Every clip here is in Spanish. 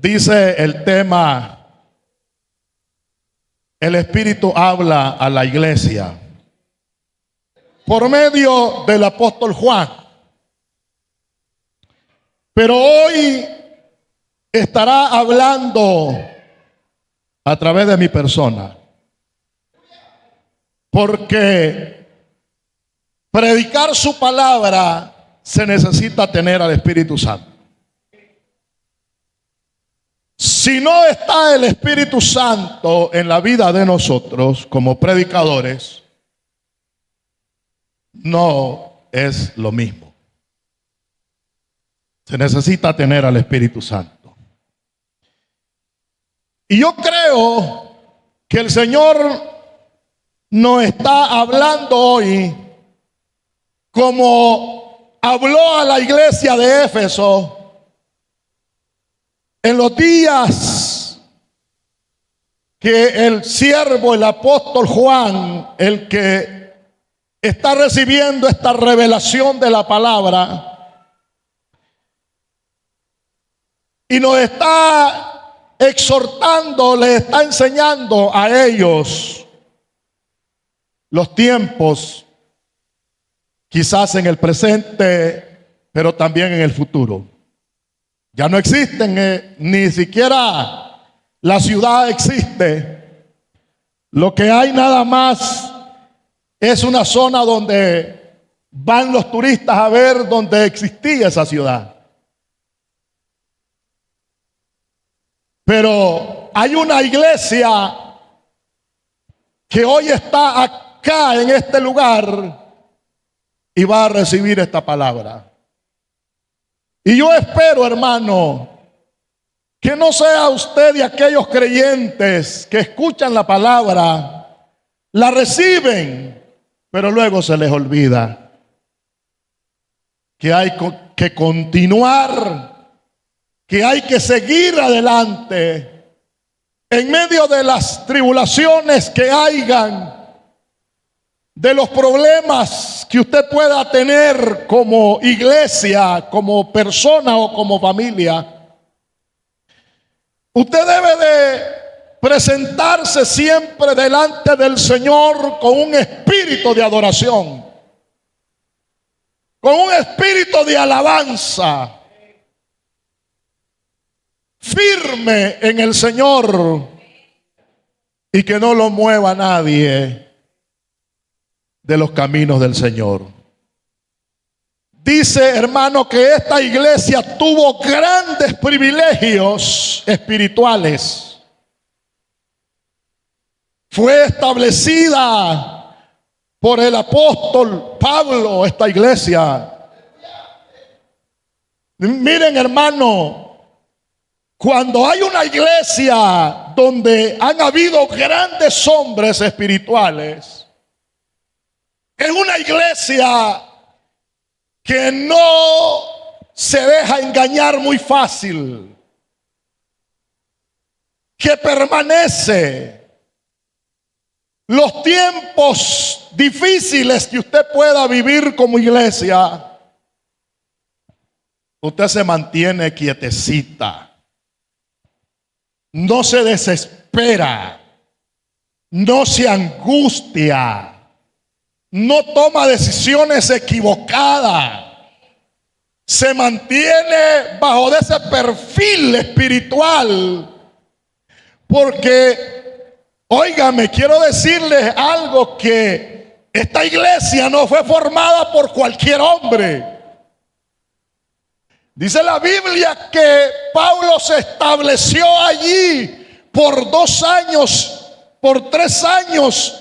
Dice el tema, el Espíritu habla a la iglesia por medio del apóstol Juan. Pero hoy estará hablando a través de mi persona, porque predicar su palabra se necesita tener al Espíritu Santo. Si no está el Espíritu Santo en la vida de nosotros como predicadores, no es lo mismo. Se necesita tener al Espíritu Santo. Y yo creo que el Señor nos está hablando hoy como habló a la iglesia de Éfeso en los días que el siervo, el apóstol Juan, el que está recibiendo esta revelación de la palabra, y nos está exhortando, le está enseñando a ellos los tiempos, quizás en el presente, pero también en el futuro. Ya no existen, ni siquiera la ciudad existe. Lo que hay nada más es una zona donde van los turistas a ver donde existía esa ciudad. Pero hay una iglesia que hoy está acá en este lugar y va a recibir esta palabra. Y yo espero, hermano, que no sea usted de aquellos creyentes que escuchan la palabra, la reciben, pero luego se les olvida que hay que continuar, que hay que seguir adelante en medio de las tribulaciones que hayan, de los problemas que usted pueda tener como iglesia, como persona o como familia. Usted debe de presentarse siempre delante del Señor con un espíritu de adoración, con un espíritu de alabanza, firme en el Señor, y que no lo mueva nadie de los caminos del Señor. Dice, hermano, que esta iglesia tuvo grandes privilegios espirituales. Fue establecida por el apóstol Pablo esta iglesia. Miren, hermano, cuando hay una iglesia donde han habido grandes hombres espirituales, es una iglesia que no se deja engañar muy fácil, que permanece. Los tiempos difíciles que usted pueda vivir como iglesia, usted se mantiene quietecita, no se desespera, no se angustia, no toma decisiones equivocadas, se mantiene bajo de ese perfil espiritual. Porque, óigame, quiero decirles algo, que esta iglesia no fue formada por cualquier hombre. Dice la Biblia que Pablo se estableció allí por 2 años, por 3 años,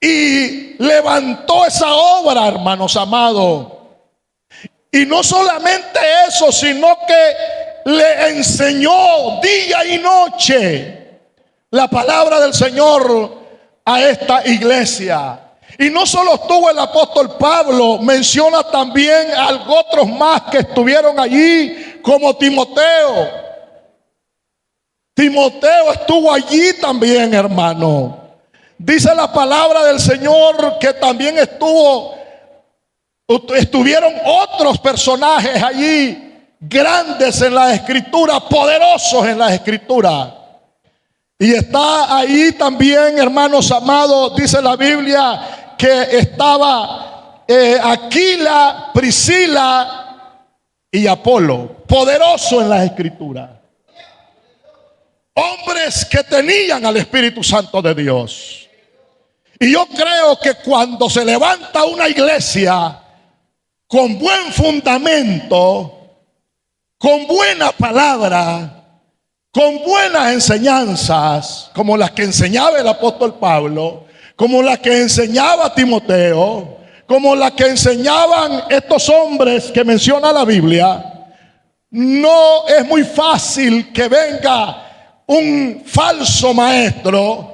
y levantó esa obra, hermanos amados. Y no solamente eso, sino que le enseñó día y noche la palabra del Señor a esta iglesia. Y no solo estuvo el apóstol Pablo, menciona también a otros más que estuvieron allí, como Timoteo. Timoteo estuvo allí también, hermano. Dice la palabra del Señor que también estuvieron otros personajes allí grandes en la Escritura, poderosos en la Escritura. Y está ahí también, hermanos amados, dice la Biblia que estaba Aquila, Priscila y Apolo, poderosos en la Escritura. Hombres que tenían al Espíritu Santo de Dios. Y yo creo que cuando se levanta una iglesia con buen fundamento, con buena palabra, con buenas enseñanzas, como las que enseñaba el apóstol Pablo, como las que enseñaba Timoteo, como las que enseñaban estos hombres que menciona la Biblia, no es muy fácil que venga un falso maestro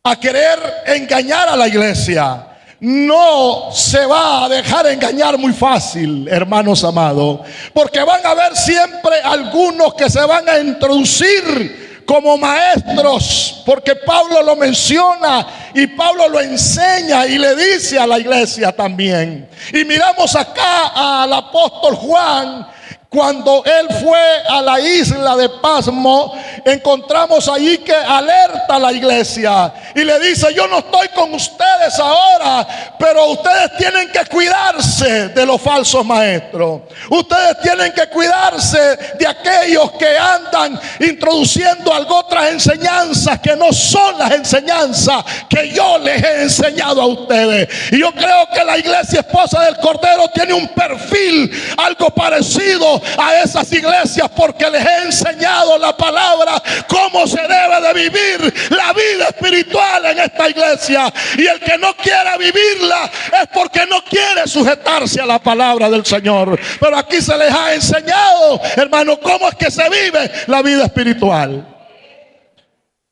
a querer engañar a la iglesia. No se va a dejar engañar muy fácil, hermanos amados, porque van a haber siempre algunos que se van a introducir como maestros, porque Pablo lo menciona y Pablo lo enseña y le dice a la iglesia también. Y miramos acá al apóstol Juan. Cuando él fue a la isla de Pasmo, encontramos allí que alerta a la iglesia y le dice: yo no estoy con ustedes ahora, pero ustedes tienen que cuidarse de los falsos maestros. Ustedes tienen que cuidarse de aquellos que andan introduciendo otras enseñanzas que no son las enseñanzas que yo les he enseñado a ustedes. Y yo creo que la iglesia esposa del Cordero tiene un perfil algo parecido a esas iglesias, porque les he enseñado la palabra, cómo se debe de vivir la vida espiritual en esta iglesia. Y el que no quiera vivirla es porque no quiere sujetarse a la palabra del Señor. Pero aquí se les ha enseñado, hermano, cómo es que se vive la vida espiritual.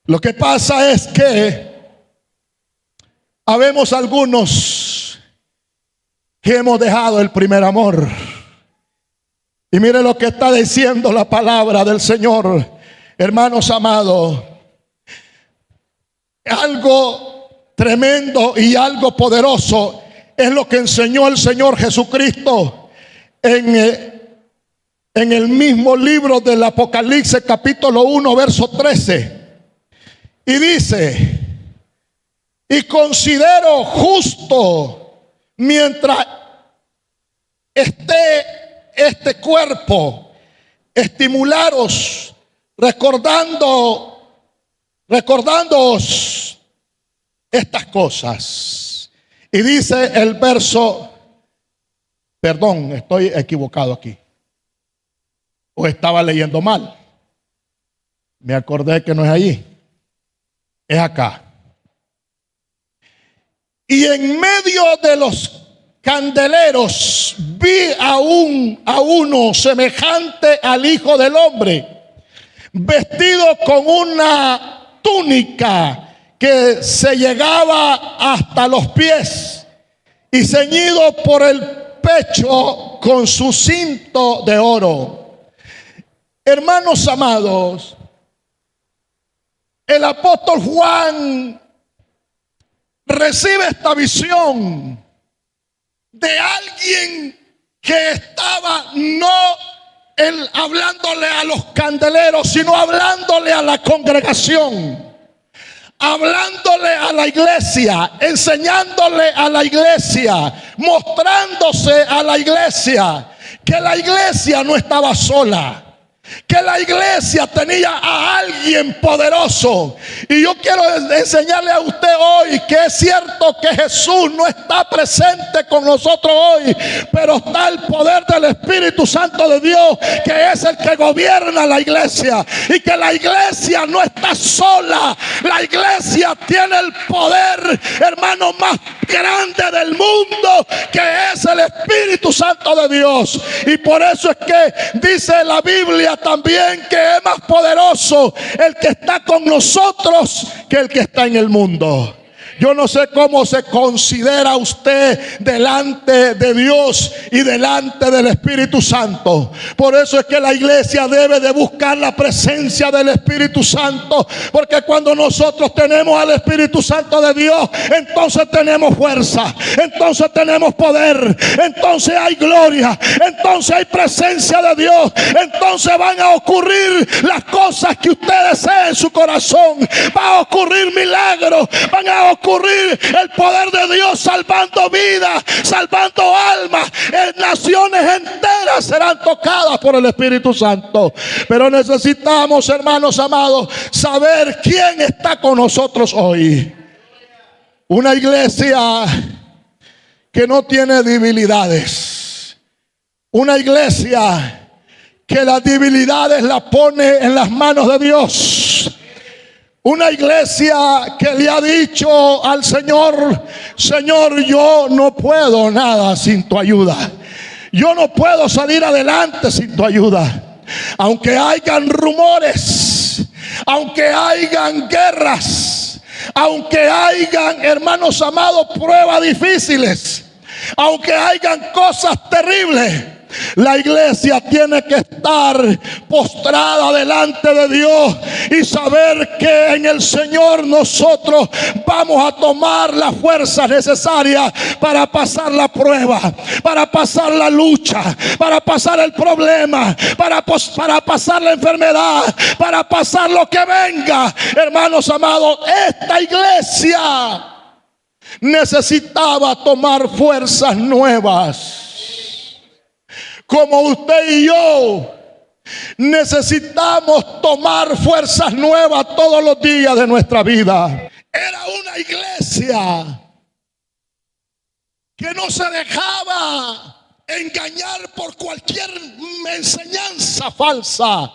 Lo que pasa es que habemos algunos que hemos dejado el primer amor. Y mire lo que está diciendo la palabra del Señor, hermanos amados. Algo tremendo y algo poderoso es lo que enseñó el Señor Jesucristo en el mismo libro del Apocalipsis, capítulo 1, verso 13. Y dice: y considero justo, mientras esté este cuerpo, estimularos recordándoos estas cosas. Y dice el verso, perdón, estoy equivocado aquí, o estaba leyendo mal, me acordé que no es allí, es acá. Y en medio de los candeleros vi a uno semejante al Hijo del Hombre, vestido con una túnica que se llegaba hasta los pies y ceñido por el pecho con su cinto de oro. Hermanos amados, el apóstol Juan recibe esta visión de alguien que estaba no hablándole a los candeleros, sino hablándole a la congregación, hablándole a la iglesia, enseñándole a la iglesia, mostrándose a la iglesia que la iglesia no estaba sola, que la iglesia tenía a alguien poderoso. Y yo quiero enseñarle a usted hoy que es cierto que Jesús no está presente con nosotros hoy, pero está el poder del Espíritu Santo de Dios, que es el que gobierna la iglesia. Y que la iglesia no está sola. La iglesia tiene el poder, hermano, más grande del mundo, que es el Espíritu Santo de Dios. Y por eso es que dice la Biblia también que es más poderoso el que está con nosotros que el que está en el mundo. Yo no sé cómo se considera usted delante de Dios y delante del Espíritu Santo. Por eso es que la iglesia debe de buscar la presencia del Espíritu Santo, porque cuando nosotros tenemos al Espíritu Santo de Dios, entonces tenemos fuerza, entonces tenemos poder, entonces hay gloria, entonces hay presencia de Dios, entonces van a ocurrir las cosas que usted desea en su corazón, va a ocurrir milagros, van a ocurrir el poder de Dios salvando vidas, salvando almas, naciones enteras serán tocadas por el Espíritu Santo. Pero necesitamos, hermanos amados, saber quién está con nosotros hoy. Una iglesia que no tiene debilidades, una iglesia que las debilidades las pone en las manos de Dios, una iglesia que le ha dicho al Señor: Señor, yo no puedo nada sin tu ayuda, yo no puedo salir adelante sin tu ayuda. Aunque hayan rumores, aunque hayan guerras, aunque hayan, hermanos amados, pruebas difíciles, aunque hayan cosas terribles, la iglesia tiene que estar postrada delante de Dios y saber que en el Señor nosotros vamos a tomar la fuerza necesaria para pasar la prueba, para pasar la lucha, para pasar el problema, para pasar la enfermedad, para pasar lo que venga. Hermanos amados, esta iglesia necesitaba tomar fuerzas nuevas. Como usted y yo necesitamos tomar fuerzas nuevas todos los días de nuestra vida. Era una iglesia que no se dejaba engañar por cualquier enseñanza falsa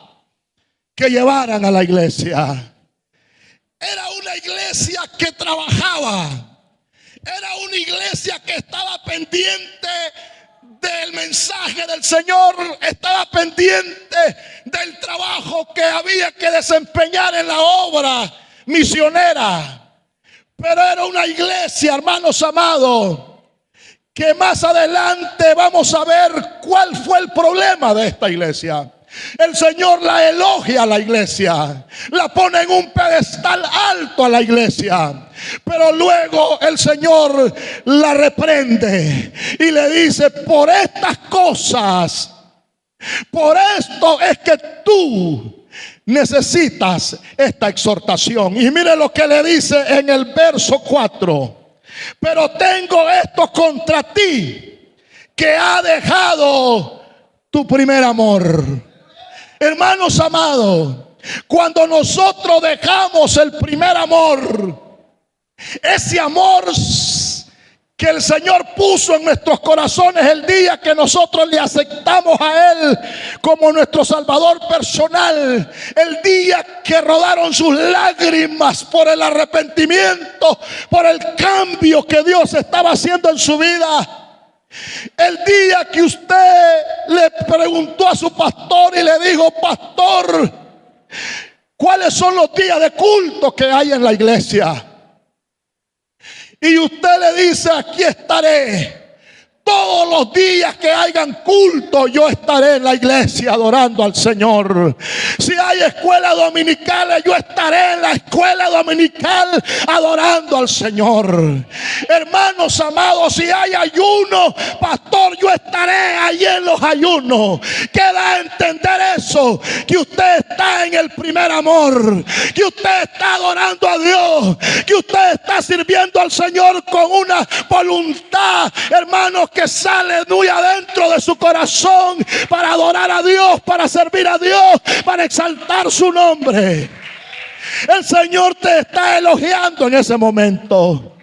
que llevaran a la iglesia. Era una iglesia que trabajaba. Era una iglesia que estaba pendiente del mensaje del Señor, estaba pendiente del trabajo que había que desempeñar en la obra misionera. Pero era una iglesia, hermanos amados, que más adelante vamos a ver cuál fue el problema de esta iglesia. El Señor la elogia a la iglesia, la pone en un pedestal alto a la iglesia, pero luego el Señor la reprende y le dice: por estas cosas, por esto es que tú necesitas esta exhortación. Y mire lo que le dice en el verso 4: pero tengo esto contra ti, que ha dejado tu primer amor. Hermanos amados, cuando nosotros dejamos el primer amor, ese amor que el Señor puso en nuestros corazones el día que nosotros le aceptamos a Él como nuestro Salvador personal, el día que rodaron sus lágrimas por el arrepentimiento, por el cambio que Dios estaba haciendo en su vida. El día que usted le preguntó a su pastor y le dijo: pastor, ¿cuáles son los días de culto que hay en la iglesia? Y usted le dice: aquí estaré. Todos los días que hayan culto, yo estaré en la iglesia adorando al Señor. Si hay escuelas dominicales, yo estaré en la escuela dominical adorando al Señor. Hermanos amados, si hay ayuno, pastor, yo estaré allí en los ayunos. Queda a entender eso, que usted está en el primer amor, que usted está adorando a Dios, que usted está sirviendo al Señor con una voluntad, hermanos, que sale muy adentro de su corazón para adorar a Dios, para servir a Dios, para exaltar su nombre. El Señor te está elogiando en ese momento.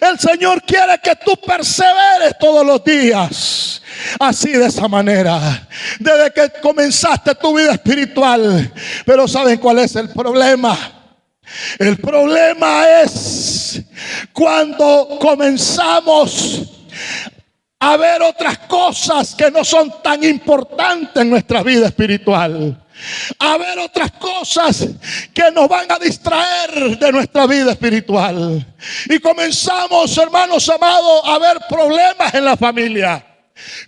El Señor quiere que tú perseveres todos los días. Así, de esa manera, desde que comenzaste tu vida espiritual. Pero ¿saben cuál es el problema? El problema es cuando comenzamos a ver otras cosas que no son tan importantes en nuestra vida espiritual. a ver otras cosas que nos van a distraer de nuestra vida espiritual. Y comenzamos, hermanos amados, a ver problemas en la familia.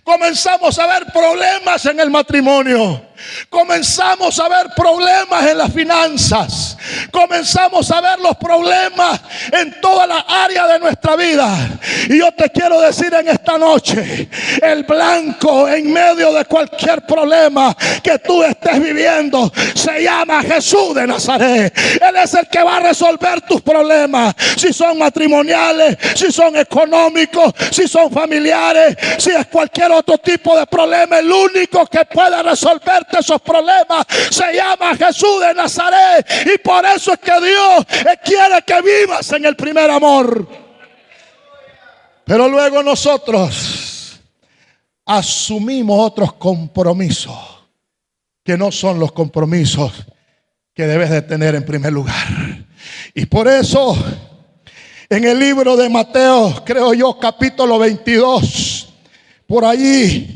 Comenzamos a ver problemas en el matrimonio. Comenzamos a ver problemas en las finanzas. Comenzamos a ver los problemas en toda la área de nuestra vida. Y yo te quiero decir en esta noche, el blanco en medio de cualquier problema que tú estés viviendo se llama Jesús de Nazaret. Él es el que va a resolver tus problemas, si son matrimoniales, si son económicos, si son familiares, si es cualquier otro tipo de problema. El único que puede resolverte esos problemas se llama Jesús de Nazaret. Y por eso es que Dios quiere que vivas en el primer amor. Pero luego nosotros asumimos otros compromisos que no son los compromisos que debes de tener en primer lugar. Y por eso en el libro de Mateo, creo yo, capítulo 22, por allí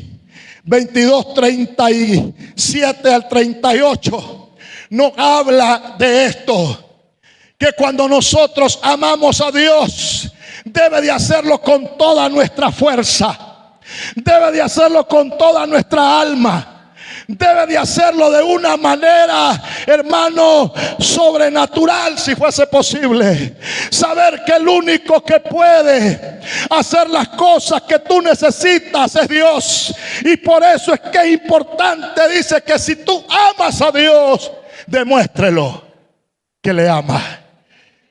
22, 37 al 38, nos habla de esto, que cuando nosotros amamos a Dios, debe de hacerlo con toda nuestra fuerza, debe de hacerlo con toda nuestra alma. Debe de hacerlo de una manera, hermano, sobrenatural, si fuese posible. Saber que el único que puede hacer las cosas que tú necesitas es Dios. Y por eso es que es importante, dice, que si tú amas a Dios, demuéstrelo que le amas.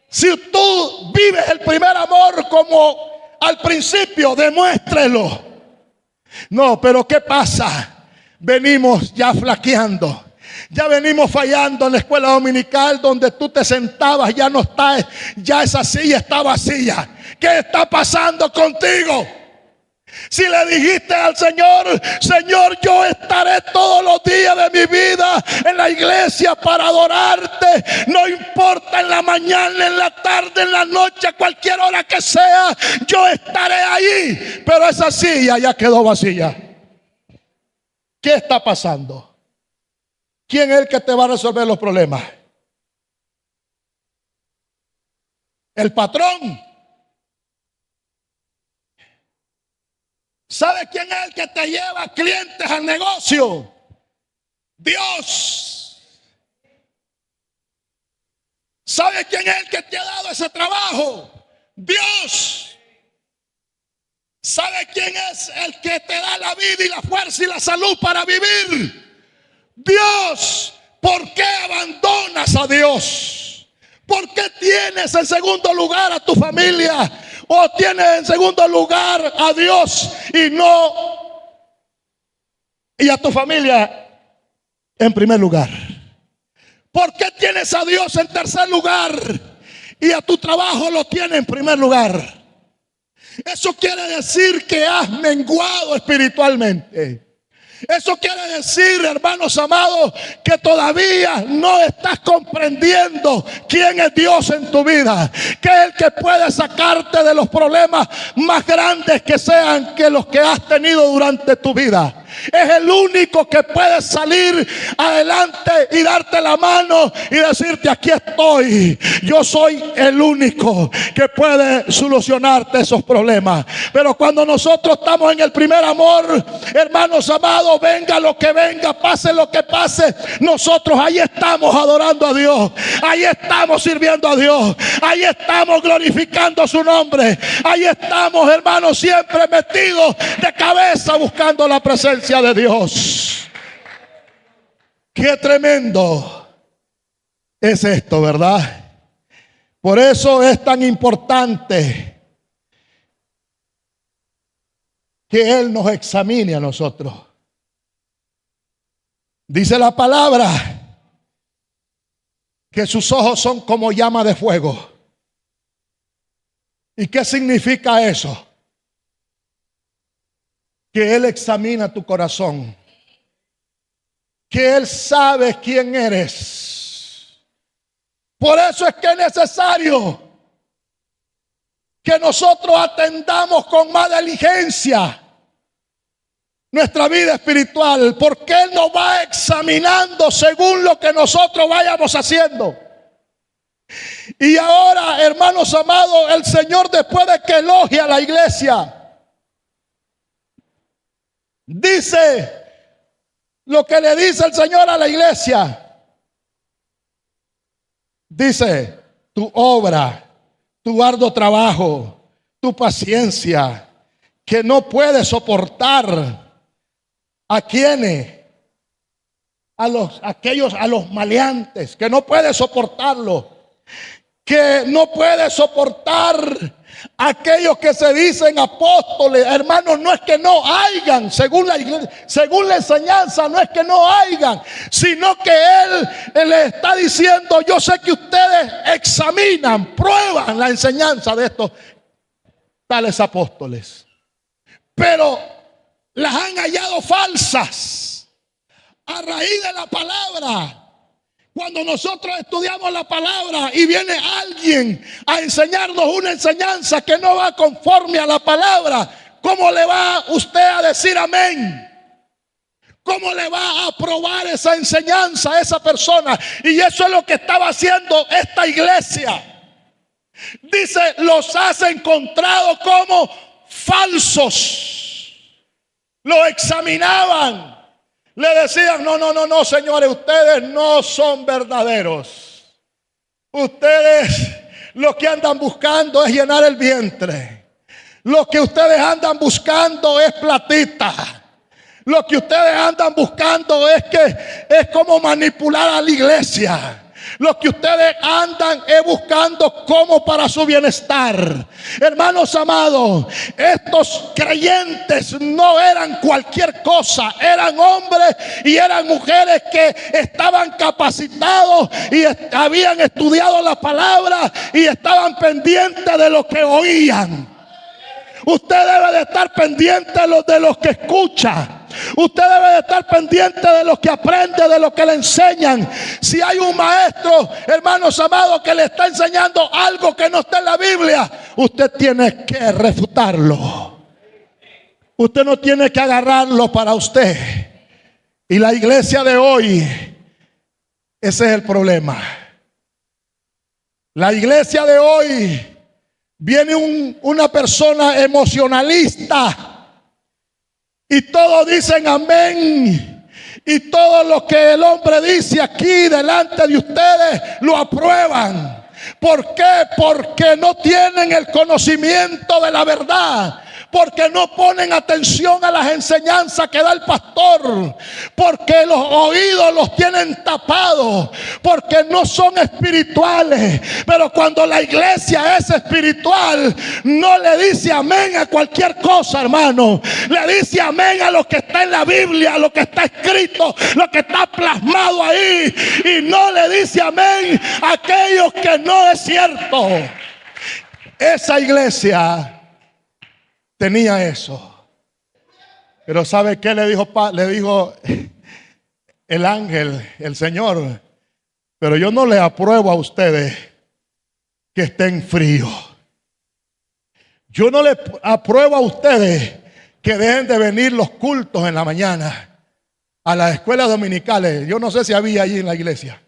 Si tú vives el primer amor como al principio, demuéstrelo. No, pero ¿qué pasa? Venimos ya flaqueando. Ya venimos fallando en la escuela dominical donde tú te sentabas, ya no está, ya esa silla está vacía. ¿Qué está pasando contigo? Si le dijiste al Señor, Señor, yo estaré todos los días de mi vida en la iglesia para adorarte, no importa en la mañana, en la tarde, en la noche, a cualquier hora que sea, yo estaré ahí. Pero esa silla ya quedó vacía. ¿Qué está pasando? ¿Quién es el que te va a resolver los problemas? ¿El patrón? ¿Sabe quién es el que te lleva clientes al negocio? Dios. ¿Sabe quién es el que te ha dado ese trabajo? Dios. ¿Sabe quién es el que te da la vida y la fuerza y la salud para vivir? Dios. ¿Por qué abandonas a Dios? ¿Por qué tienes en segundo lugar a tu familia? ¿O tienes en segundo lugar a Dios y a tu familia en primer lugar? ¿Por qué tienes a Dios en tercer lugar y a tu trabajo lo tienes en primer lugar? Eso quiere decir que has menguado espiritualmente. Eso quiere decir, hermanos amados, que todavía no estás comprendiendo quién es Dios en tu vida, que es el que puede sacarte de los problemas más grandes que sean que los que has tenido durante tu vida. Es el único que puede salir adelante y darte la mano y decirte: aquí estoy. Yo soy el único que puede solucionarte esos problemas. Pero cuando nosotros estamos en el primer amor, hermanos amados, venga lo que venga, pase lo que pase, nosotros ahí estamos adorando a Dios, ahí estamos sirviendo a Dios, ahí estamos glorificando su nombre, ahí estamos, hermanos, siempre metidos de cabeza buscando la presencia de Dios. Qué tremendo es esto, ¿verdad? Por eso es tan importante que Él nos examine a nosotros. Dice la palabra que sus ojos son como llama de fuego. ¿Y qué significa eso? Que Él examina tu corazón, que Él sabe quién eres. Por eso es que es necesario que nosotros atendamos con más diligencia nuestra vida espiritual, porque Él nos va examinando según lo que nosotros vayamos haciendo. Y ahora, hermanos amados, el Señor, después de que elogia a la iglesia, dice lo que le dice el Señor a la iglesia. Dice: tu obra, tu arduo trabajo, tu paciencia, que no puede soportar a quienes, a los maleantes, que no puede soportarlo, que no puede soportar aquellos que se dicen apóstoles. Hermanos, no es que no hayan, según la iglesia, según la enseñanza, no es que no hayan, sino que Él le está diciendo: yo sé que ustedes examinan, prueban la enseñanza de estos tales apóstoles, pero las han hallado falsas a raíz de la palabra. Cuando nosotros estudiamos la palabra y viene alguien a enseñarnos una enseñanza que no va conforme a la palabra, ¿cómo le va usted a decir amén? ¿Cómo le va a aprobar esa enseñanza a esa persona? Y eso es lo que estaba haciendo esta iglesia. Dice: los has encontrado como falsos. Lo examinaban. Le decían: no, señores, ustedes no son verdaderos. Ustedes lo que andan buscando es llenar el vientre. Lo que ustedes andan buscando es platita. Lo que ustedes andan buscando es como manipular a la iglesia. Lo que ustedes andan es buscando como para su bienestar. Hermanos amados, estos creyentes no eran cualquier cosa. Eran hombres y eran mujeres que estaban capacitados y habían estudiado la palabra y estaban pendientes de lo que oían. Usted debe de estar pendiente de los que escucha. Usted debe de estar pendiente de lo que aprende, de lo que le enseñan. Si hay un maestro, hermanos amados, que le está enseñando algo que no está en la Biblia, usted tiene que refutarlo. Usted no tiene que agarrarlo para usted. Y la iglesia de hoy, ese es el problema. La iglesia de hoy, viene una persona emocionalista y todos dicen amén, y todo lo que el hombre dice aquí delante de ustedes lo aprueban. ¿Por qué? Porque no tienen el conocimiento de la verdad. Porque no ponen atención a las enseñanzas que da el pastor. Porque los oídos los tienen tapados. Porque no son espirituales. Pero cuando la iglesia es espiritual, no le dice amén a cualquier cosa, hermano. Le dice amén a lo que está en la Biblia, a lo que está escrito, lo que está plasmado ahí. Y no le dice amén a aquellos que no es cierto. Esa iglesia tenía eso. Pero ¿sabe qué le dijo el ángel, el Señor? Pero yo no le apruebo a ustedes que estén fríos. Yo no le apruebo a ustedes que dejen de venir los cultos en la mañana a las escuelas dominicales. Yo no sé si había allí en la iglesia.